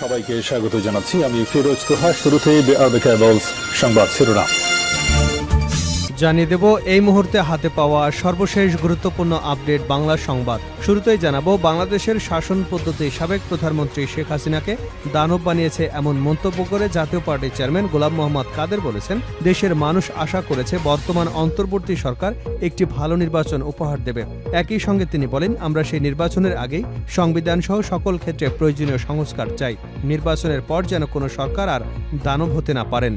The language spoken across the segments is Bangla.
সবাইকে স্বাগত জানাচ্ছি। আমি ফিরোজ তোহা। শুরুতেই সংবাদ শিরোনাম জানিয়ে দেব এই মুহূর্তে হাতে পাওয়া সর্বশেষ গুরুত্বপূর্ণ আপডেট বাংলা সংবাদ। শুরুতেই জানাবো, বাংলাদেশের শাসন পদ্ধতি সাবেক প্রধানমন্ত্রী শেখ হাসিনাকে দানব বানিয়েছে এমন মন্তব্য করে জাতীয় পার্টির চেয়ারম্যান গোলাম মোহাম্মদ কাদের বলেছেন, দেশের মানুষ আশা করেছে বর্তমান অন্তর্বর্তী সরকার একটি ভালো নির্বাচন উপহার দেবে। একই সঙ্গে তিনি বলেন, আমরা সেই নির্বাচনের আগেই সংবিধান সহ সকল ক্ষেত্রে প্রয়োজনীয় সংস্কার চাই। নির্বাচনের পর যেন কোনো সরকার আর দানব হতে না পারেন।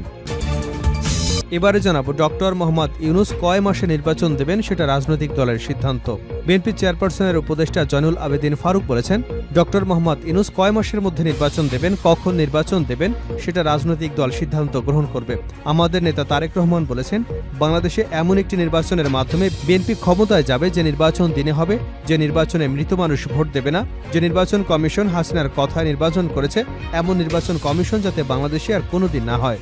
এবারে জানাবো, ডক্টর মোহাম্মদ ইউনূস কয় মাসে নির্বাচন দেবেন সেটা রাজনৈতিক দলের সিদ্ধান্ত। বিএনপি চেয়ারপারসনের উপদেষ্টা জয়নুল আবেদিন ফারুক বলেছেন, ডক্টর মোহাম্মদ ইউনূস কয় মাসের মধ্যে নির্বাচন দেবেন, কখন নির্বাচন দেবেন সেটা রাজনৈতিক দল সিদ্ধান্ত গ্রহণ করবে। আমাদের নেতা তারেক রহমান বলেছেন, বাংলাদেশে এমন একটি নির্বাচনের মাধ্যমে বিএনপি ক্ষমতায় যাবে যে নির্বাচন দিনে হবে, যে নির্বাচনে মৃত মানুষ ভোট দেবে না, যে নির্বাচন কমিশন হাসিনার কথায় নির্বাচন করেছে এমন নির্বাচন কমিশন যাতে বাংলাদেশে আর কোনোদিন না হয়।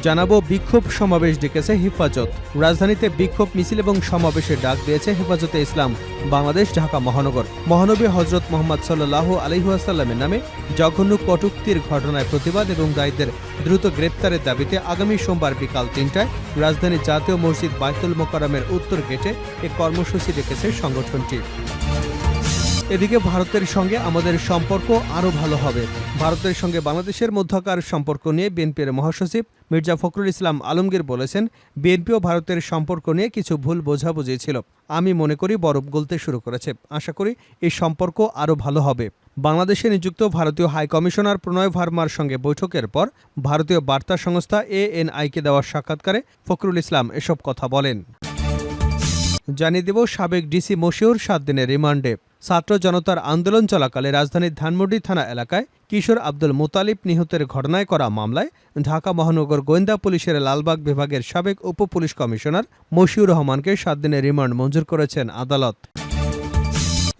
জানাবো, বিক্ষোভ সমাবেশ ডেকেছে হেফাজত। রাজধানীতে বিক্ষোভ মিছিল এবং সমাবেশের ডাক দিয়েছে হেফাজতে ইসলাম বাংলাদেশ ঢাকা মহানগর। মহানবী হজরত মোহাম্মদ সাল্লাল্লাহু আলাইহি ওয়াসাল্লামের নামে জঘন্য কটূক্তির ঘটনায় প্রতিবাদ এবং দায়ীদের দ্রুত গ্রেপ্তারের দাবিতে আগামী সোমবার বিকাল ৩টায় রাজধানীর জাতীয় মসজিদ বায়তুল মোকাররমের উত্তর গেটে এক কর্মসূচি ডেকেছে সংগঠনটি। এদিকে ভারতের সঙ্গে আমাদের সম্পর্ক আরও ভালো হবে। ভারতের সঙ্গে বাংলাদেশের মধ্যকার সম্পর্ক নিয়ে বিএনপির মহাসচিব মির্জা ফখরুল ইসলাম আলমগীর বলেছেন, বিএনপি ও ভারতের সম্পর্ক নিয়ে কিছু ভুল বোঝাবুঝি ছিল। আমি মনে করি বরফ গলতে শুরু করেছে। আশা করি এই সম্পর্ক আরও ভালো হবে। বাংলাদেশে নিযুক্ত ভারতীয় হাই কমিশনার প্রণয় ভার্মার সঙ্গে বৈঠকের পর ভারতীয় বার্তা সংস্থা ANI-কে দেওয়া সাক্ষাৎকারে ফখরুল ইসলাম এসব কথা বলেন। জানিয়ে দেব, সাবেক ডিসি মশিউর 7 দিনের রিমান্ডে। ছাত্র জনতার আন্দোলন চলাকালে রাজধানীর ধানমন্ডি থানা এলাকায় কিশোর আব্দুল মোতালিব নিহতের ঘটনায় করা মামলায় ঢাকা মহানগর গোয়েন্দা পুলিশের লালবাগ বিভাগের সাবেক উপপুলিশ কমিশনার মশিউর রহমানকে 7 দিনের রিমান্ড মঞ্জুর করেছেন আদালত।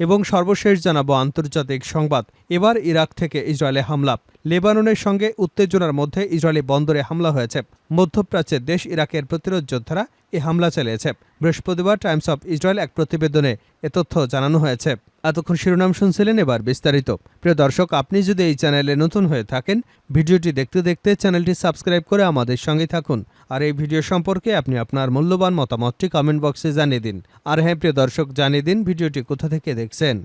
এবং সর্বশেষ জানাবো আন্তর্জাতিক সংবাদ। এবার ইরাক থেকে ইসরায়েলে হামলা। লেবাননের সঙ্গে উত্তেজনার মধ্যে ইসরায়েলি বন্দরে হামলা হয়েছে। মধ্যপ্রাচ্যের দেশ ইরাকের প্রতিরোধ যোদ্ধারা এ হামলা চালিয়েছে। বৃহস্পতিবার টাইমস অব ইসরায়েল এক প্রতিবেদনে এ তথ্য জানানো হয়েছে। এতক্ষণ শিরোনাম শুনছিলেন, এবার বিস্তারিত। প্রিয় দর্শক, আপনি যদি এই চ্যানেলে নতুন হয়ে থাকেন, ভিডিওটি দেখতে দেখতে চ্যানেলটি সাবস্ক্রাইব করে আমাদের সঙ্গে থাকুন। আর এই ভিডিও সম্পর্কে আপনি আপনার মূল্যবান মতামতটি কমেন্ট বক্সে জানিয়ে দিন। আর হ্যাঁ প্রিয় দর্শক, জানিয়ে দিন ভিডিওটি কোথা থেকে দেখছেন।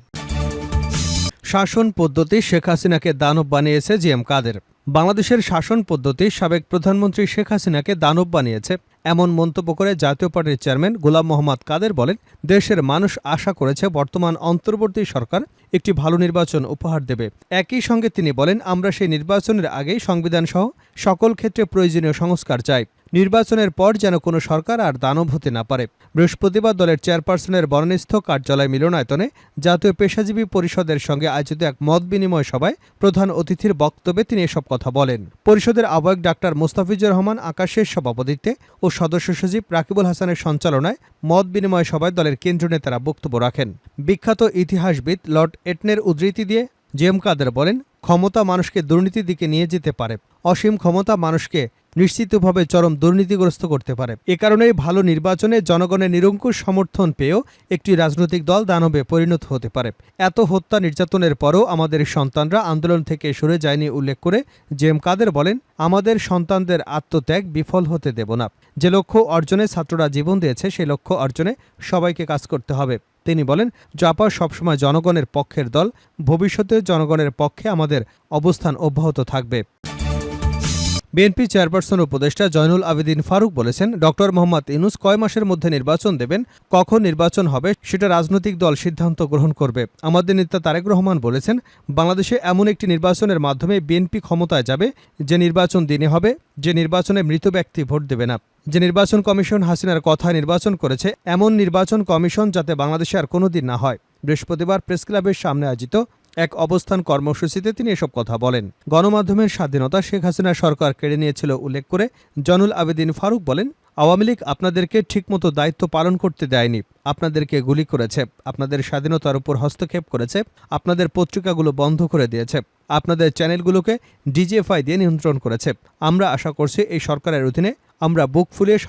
শাসন পদ্ধতি শেখ হাসিনাকে দানব বানিয়েছে জিএম কাদের। বাংলাদেশের শাসন পদ্ধতি সাবেক প্রধানমন্ত্রী শেখ হাসিনাকে দানব বানিয়েছে এমন মন্তব্য করে জাতীয় পার্টির চেয়ারম্যান গোলাম মোহাম্মদ কাদের বলেন, দেশের মানুষ আশা করেছে বর্তমান অন্তর্বর্তী সরকার একটি ভালো নির্বাচন উপহার দেবে। একই সঙ্গে তিনি বলেন, আমরা সেই নির্বাচনের আগেই সংবিধান সহ সকল ক্ষেত্রে প্রয়োজনীয় সংস্কার চাই। নির্বাচনের পর যেন কোনো সরকার আর দানব হতে না পারে। বৃহস্পতিবার দলের চেয়ারপারসনের বর্ণস্থ কার্যালয় মিলনায়তনে জাতীয় পেশাজীবী পরিষদের সঙ্গে আয়োজিত এক মত বিনিময় সভায় প্রধান অতিথির বক্তব্যে তিনি এসব কথা বলেন। পরিষদের আহ্বায়ক ডাক্তার মোস্তাফিজুর রহমান আকাশের সভাপতিত্বে ও সদস্য সচিব রাকিবুল হাসানের সঞ্চালনায় মত বিনিময় সভায় দলের কেন্দ্রীয় নেতারা বক্তব্য রাখেন। বিখ্যাত ইতিহাসবিদ লর্ড এটনের উদ্ধৃতি দিয়ে জিএম কাদের বলেন, ক্ষমতা মানুষকে দুর্নীতির দিকে নিয়ে যেতে পারে। অসীম ক্ষমতা মানুষকে নিশ্চিতভাবে চরম দুর্নীতিগ্রস্ত করতে পারে। এ কারণেই ভালো নির্বাচনে জনগণের নিরঙ্কুশ সমর্থন পেয়েও একটি রাজনৈতিক দল দানবে পরিণত হতে পারে। এত হত্যা নির্যাতনের পরও আমাদের সন্তানরা আন্দোলন থেকে সরে যায়নি উল্লেখ করে জিএম কাদের বলেন, আমাদের সন্তানদের আত্মত্যাগ বিফল হতে দেব না। যে লক্ষ্য অর্জনে ছাত্ররা জীবন দিয়েছে সেই লক্ষ্য অর্জনে সবাইকে কাজ করতে হবে। তিনি বলেন, জাপা সবসময় জনগণের পক্ষের দল, ভবিষ্যতে জনগণের পক্ষে আমাদের অবস্থান অব্যাহত থাকবে। বিএনপি চেয়ারপারসন উপদেষ্টা জয়নুল আবেদিন ফারুক বলেছেন, ডক্টর মোহাম্মদ ইউনূস কয় মাসের মধ্যে নির্বাচন দেবেন, কখন নির্বাচন হবে সেটা রাজনৈতিক দল সিদ্ধান্ত গ্রহণ করবে। আমাদের নেতা তারেক রহমান বলেছেন, বাংলাদেশে এমন একটি নির্বাচনের মাধ্যমে বিএনপি ক্ষমতায় যাবে যে নির্বাচন দিনে হবে, যে নির্বাচনে মৃত ব্যক্তি ভোট দেবে না, যে নির্বাচন কমিশন হাসিনার কথায় নির্বাচন করেছে এমন নির্বাচন কমিশন যাতে বাংলাদেশে আর কোনোদিন না হয়। বৃহস্পতিবার প্রেসক্লাবের সামনে আয়োজিত এক অবস্থান কর্মসূচিতে তিনি এসব কথা বলেন। গণমাধ্যমের স্বাধীনতা শেখ হাসিনা সরকার কেড়ে নিয়েছিল উল্লেখ করে জয়নুল আবেদিন ফারুক বলেন, আওয়ামী লীগ আপনাদেরকে ঠিকমতো দায়িত্ব পালন করতে দেয়নি, আপনাদেরকে গুলি করেছে, আপনাদের স্বাধীনতার উপর হস্তক্ষেপ করেছে, আপনাদের পত্রিকাগুলো বন্ধ করে দিয়েছে, আপনাদের চ্যানেলগুলোকে ডিজিএফআই দিয়ে নিয়ন্ত্রণ করেছে। আমরা আশা করছি এই সরকারের অধীনে আমরা বুক ফুলিয়ে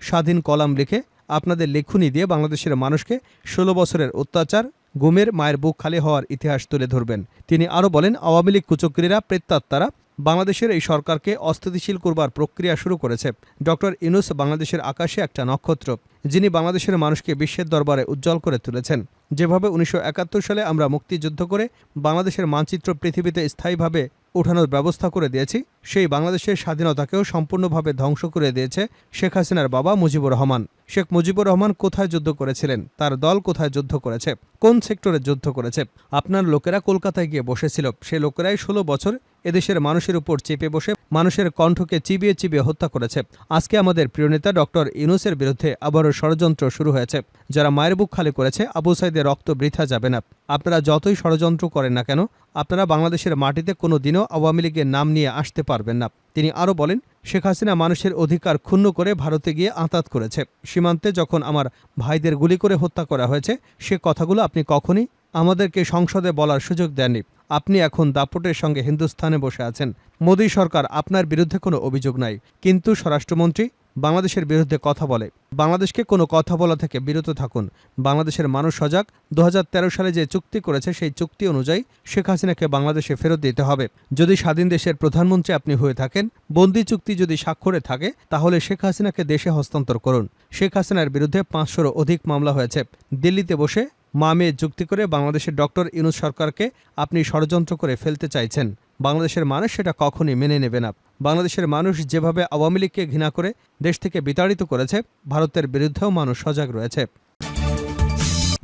স্বাধীন কলাম লিখে আপনাদের লেখনী দিয়ে বাংলাদেশের মানুষকে 16 বছরের অত্যাচার, গুমের মায়ের বুক খালি হওয়ার ইতিহাস তুলে ধরবেন। তিনি আরও বলেন, আওয়ামী লীগ কুচক্রীরা প্রেতাত্মারা বাংলাদেশের এই সরকারকে অস্থিতিশীল করবার প্রক্রিয়া শুরু করেছে। ডক্টর ইউনূস বাংলাদেশের আকাশে একটা নক্ষত্র, যিনি বাংলাদেশের মানুষকে বিশ্বের দরবারে উজ্জ্বল করে তুলেছেন। যেভাবে 1971 সালে আমরা মুক্তিযুদ্ধ করে বাংলাদেশের মানচিত্র পৃথিবীতে স্থায়ীভাবে ওঠানোর ব্যবস্থা করে দিয়েছি, সেই বাংলাদেশের স্বাধীনতাকেও সম্পূর্ণভাবে ধ্বংস করে দিয়েছে শেখ হাসিনার বাবা মুজিবুর রহমান। শেখ মুজিবুর রহমান কোথায় যুদ্ধ করেছিলেন? তার দল কোথায় যুদ্ধ করেছে? কোন সেক্টরে যুদ্ধ করেছে? আপনার লোকেরা কলকাতায় গিয়ে বসেছিল। সে লোকেরাই 16 বছর এদেশের মানুষের উপর চেপে বসে মানুষের কণ্ঠকে চিবিয়ে চিবিয়ে হত্যা করেছে। আজকে আমাদের প্রিয় নেতা ডক্টর ইউনূসের বিরুদ্ধে আবারও ষড়যন্ত্র শুরু হয়েছে। যারা মায়ের বুক খালি করেছে, আবু সাইদের রক্ত বৃথা যাবে না। আপনারা যতই ষড়যন্ত্র করেন না কেন, আপনারা বাংলাদেশের মাটিতে কোনো দিনও আওয়ামী লীগের নাম নিয়ে আসতে পারবেন না। তিনি আরও বলেন, শেখ হাসিনা মানুষের অধিকার ক্ষুণ্ণ করে ভারতে গিয়ে আঁতাত করেছে। সীমান্তে যখন আমার ভাইদের গুলি করে হত্যা করা হয়েছে, সে কথাগুলো আপনি কখনই আমাদেরকে সংসদে বলার সুযোগ দেননি। আপনি এখন দাপটের সঙ্গে হিন্দুস্থানে বসে আছেন। মোদী সরকার আপনার বিরুদ্ধে কোনো অভিযোগ নাই, কিন্তু স্বরাষ্ট্রমন্ত্রী বাংলাদেশের বিরুদ্ধে কথা বলে। বাংলাদেশকে কোনো কথা বলা থেকে বিরত থাকুন। বাংলাদেশের মানুষ সজাগ। 2013 সালে যে চুক্তি করেছে, সেই চুক্তি অনুযায়ী শেখ হাসিনাকে বাংলাদেশে ফেরত দিতে হবে। যদি স্বাধীন দেশের প্রধানমন্ত্রী আপনি হয়ে থাকেন, বন্দি চুক্তি যদি স্বাক্ষরে থাকে, তাহলে শেখ হাসিনাকে দেশে হস্তান্তর করুন। শেখ হাসিনার বিরুদ্ধে 500-ও অধিক মামলা হয়েছে। দিল্লিতে বসে মামে যুক্তি করে বাংলাদেশের ডক্টর ইউনূস সরকারকে আপনি ষড়যন্ত্র করে ফেলতে চাইছেন। বাংলাদেশের মানুষ সেটা কখনই মেনে নেবে না। বাংলাদেশের মানুষ যেভাবে আওয়ামী লীগকে ঘৃণা করে দেশ থেকে বিতাড়িত করেছে, ভারতের বিরুদ্ধেও মানুষ সজাগ রয়েছে।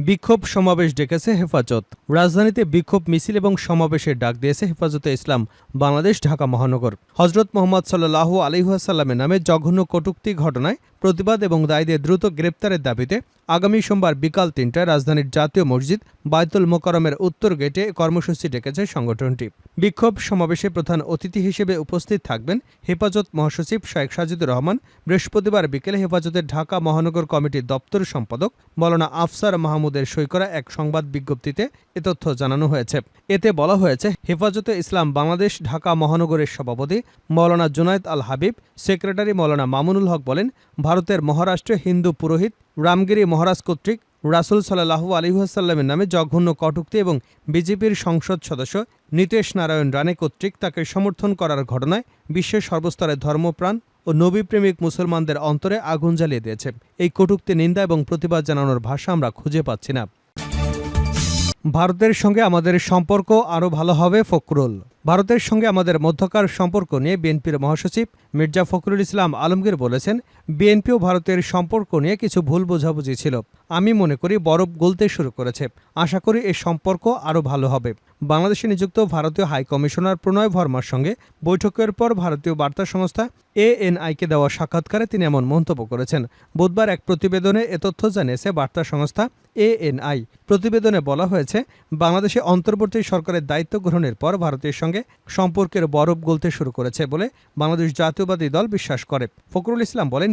বিক্ষোভ সমাবেশ ডেকেছে হেফাজত। রাজধানীতে বিক্ষোভ মিছিল এবং সমাবেশের ডাক দিয়েছে হেফাজতে ইসলাম বাংলাদেশ ঢাকা মহানগর। হজরত মোহাম্মদ সাল্লাল্লাহু আলাইহি ওয়াসাল্লামের নামে জঘন্য কটূক্তি ঘটনায় প্রতিবাদ এবং দায়ীদের দ্রুত গ্রেপ্তারের দাবিতে আগামী সোমবার বিকাল 3টায় রাজধানীর জাতীয় মসজিদ বায়তুল মোকাররমের উত্তর গেটে কর্মসূচি ডেকেছে সংগঠনটি। বিক্ষোভ সমাবেশে প্রধান অতিথি হিসেবে উপস্থিত থাকবেন হেফাজত মহাসচিব শেখ সাজিদুর রহমান। বৃহস্পতিবার বিকেলে হেফাজতের ঢাকা মহানগর কমিটির দপ্তর সম্পাদক মৌলানা আফসার মাহমুদের সই করা এক সংবাদ বিজ্ঞপ্তিতে এ তথ্য জানানো হয়েছে। এতে বলা হয়েছে, হেফাজতে ইসলাম বাংলাদেশ ঢাকা মহানগরের সভাপতি মৌলানা জুনায়েদ আল হাবিব, সেক্রেটারি মৌলানা মামুনুল হক বলেন, ভারতের মহারাষ্ট্রে হিন্দু পুরোহিত রামগিরি মহারাজ কর্তৃক রাসূল সাল্লাল্লাহু আলাইহি ওয়াসাল্লামের নামে জঘন্য কটূক্তি এবং বিজেপির সংসদ সদস্য নীতেশ নারায়ণ রানে কর্তৃক তাকে সমর্থন করার ঘটনায় বিশ্বের সর্বস্তরের ধর্মপ্রাণ ও নবীপ্রেমিক মুসলমানদের অন্তরে আগুন জ্বালিয়ে দিয়েছে। এই কটূক্তি নিন্দা এবং প্রতিবাদ জানানোর ভাষা আমরা খুঁজে পাচ্ছি না। ভারতের সঙ্গে আমাদের সম্পর্ক আরও ভালো হবে, ফখরুল। ভারতের সঙ্গে আমাদের মধ্যকার সম্পর্ক নিয়ে বিএনপির মহাসচিব মির্জা ফখরুল ইসলাম আলমগীর বলেছেন, বিএনপি ও ভারতের সম্পর্ক নিয়ে কিছু ভুল বোঝাবুঝি ছিল। আমি মনে করি বরফ গলতে শুরু করেছে। আশা করি এই সম্পর্ক আরও ভালো হবে। বাংলাদেশে নিযুক্ত ভারতীয় হাই কমিশনার প্রণয় ভার্মার সঙ্গে বৈঠকের পর ভারতীয় বার্তা সংস্থা ANI-কে দেওয়া সাক্ষাৎকারে তিনি এমন মন্তব্য করেছেন। বুধবার এক প্রতিবেদনে এ তথ্য জানিয়েছে বার্তা সংস্থা ANI। প্রতিবেদনে বলা হয়েছে, বাংলাদেশে অন্তর্বর্তী সরকারের দায়িত্ব গ্রহণের পর ভারতের সঙ্গে সম্পর্কের বরফ গলতে শুরু করেছে বলে বাংলাদেশ জাতীয়বাদী দল বিশ্বাস করে। ফখরুল ইসলাম বলেন,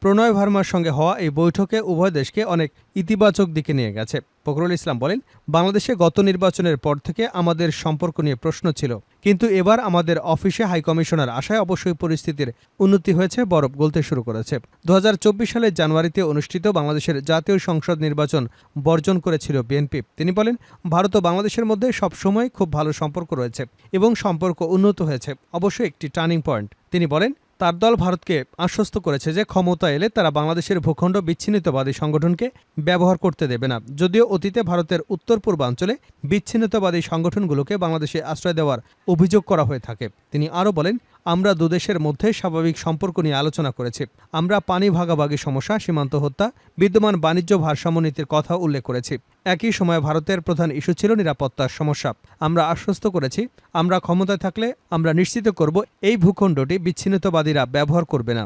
প্রণয় ভার্মার সঙ্গে হওয়া এই বৈঠকে উভয় দেশকে অনেক ইতিবাচক দিকে নিয়ে গেছে। ফখরুল ইসলাম বলেন, বাংলাদেশে গত নির্বাচনের পর থেকে আমাদের সম্পর্ক নিয়ে প্রশ্ন ছিল, কিন্তু এবার আমাদের অফিসে হাইকমিশনার আসায় অবশ্যই পরিস্থিতির উন্নতি হয়েছে, বরফ গলতে শুরু করেছে। 2024 সালের জানুয়ারিতে অনুষ্ঠিত বাংলাদেশের জাতীয় সংসদ নির্বাচন বর্জন করেছিল বিএনপি। তিনি বলেন, ভারত ও বাংলাদেশের মধ্যে সবসময় খুব ভালো সম্পর্ক রয়েছে এবং সম্পর্ক উন্নত হয়েছে, অবশ্যই একটি টার্নিং পয়েন্ট। তিনি বলেন, তার দল ভারতকে আশ্বস্ত করেছে যে ক্ষমতা এলে তারা বাংলাদেশের ভূখণ্ড বিচ্ছিন্নতাবাদী সংগঠনকে ব্যবহার করতে দেবে না। যদিও অতীতে ভারতের উত্তর পূর্বাঞ্চলে বিচ্ছিন্নতাবাদী সংগঠনগুলোকে বাংলাদেশে আশ্রয় দেওয়ার অভিযোগ করা হয়ে থাকে। তিনি আরও বলেন, আমরা দুদেশের মধ্যে স্বাভাবিক সম্পর্ক নিয়ে আলোচনা করেছি। আমরা পানি ভাগাভাগি সমস্যা, সীমান্ত হত্যা, বিদ্যমান বাণিজ্য ভারসাম্য নীতির কথা উল্লেখ করেছি। একই সময়ে ভারতের প্রধান ইস্যু ছিল নিরাপত্তার সমস্যা। আমরা আশ্বস্ত করেছি, আমরা ক্ষমতায় থাকলে আমরা নিশ্চিত করব এই ভূখণ্ডটি বিচ্ছিন্নতাবাদীরা ব্যবহার করবে না।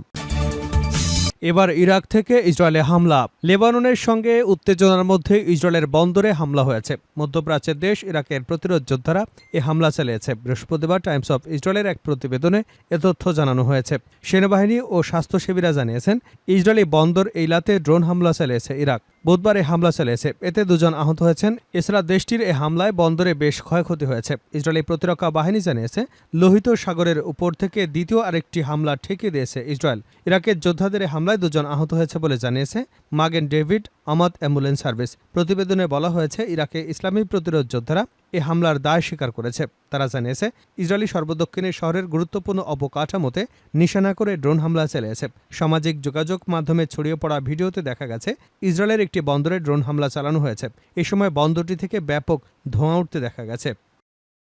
এবার ইরাক থেকে ইসরায়েলে হামলা। লেবাননের সঙ্গে উত্তেজনার মধ্যে ইসরায়েলের বন্দরে হামলা হয়েছে। মধ্যপ্রাচ্যের দেশ ইরাকের প্রতিরোধ যোদ্ধারা এ হামলা চালিয়েছে। বৃহস্পতিবার টাইমস অফ ইসরায়েলের এক প্রতিবেদনে এ তথ্য জানানো হয়েছে। সেনাবাহিনী ও স্বাস্থ্যসেবীরা জানিয়েছেন, ইসরায়েলি বন্দর এইলাতে ড্রোন হামলা চালিয়েছে ইরাক। বুধবার এই হামলা চালিয়েছে। এতে 2 জন আহত হয়েছেন। এছাড়া দেশটির এই হামলায় বন্দরে বেশ ক্ষয়ক্ষতি হয়েছে। ইসরায়েলি প্রতিরক্ষা বাহিনী জানিয়েছে, লোহিত সাগরের উপর থেকে দ্বিতীয় আরেকটি হামলা ঠেকিয়ে দিয়েছে ইসরায়েল। ইরাকের যোদ্ধাদের এই হামলায় 2 জন আহত হয়েছে বলে জানিয়েছে মাগেন ডেভিড আমাদ অ্যাম্বুলেন্স সার্ভিস। প্রতিবেদনে বলা হয়েছে, ইরাকে ইসলামী প্রতিরোধ যোদ্ধারা এই হামলার দায় স্বীকার করেছে। তারা জানিয়েছে, ইসরায়েলি সর্বদক্ষিণে শহরের গুরুত্বপূর্ণ অবকাঠামোতে নিশানা করে ড্রোন হামলা চালিয়েছে। সামাজিক যোগাযোগ মাধ্যমে ছড়িয়ে পড়া ভিডিওতে দেখা গেছে, ইসরায়েলের একটি বন্দরে ড্রোন হামলা চালানো হয়েছে। এ সময় বন্দরটি থেকে ব্যাপক ধোঁয়া উঠতে দেখা গেছে।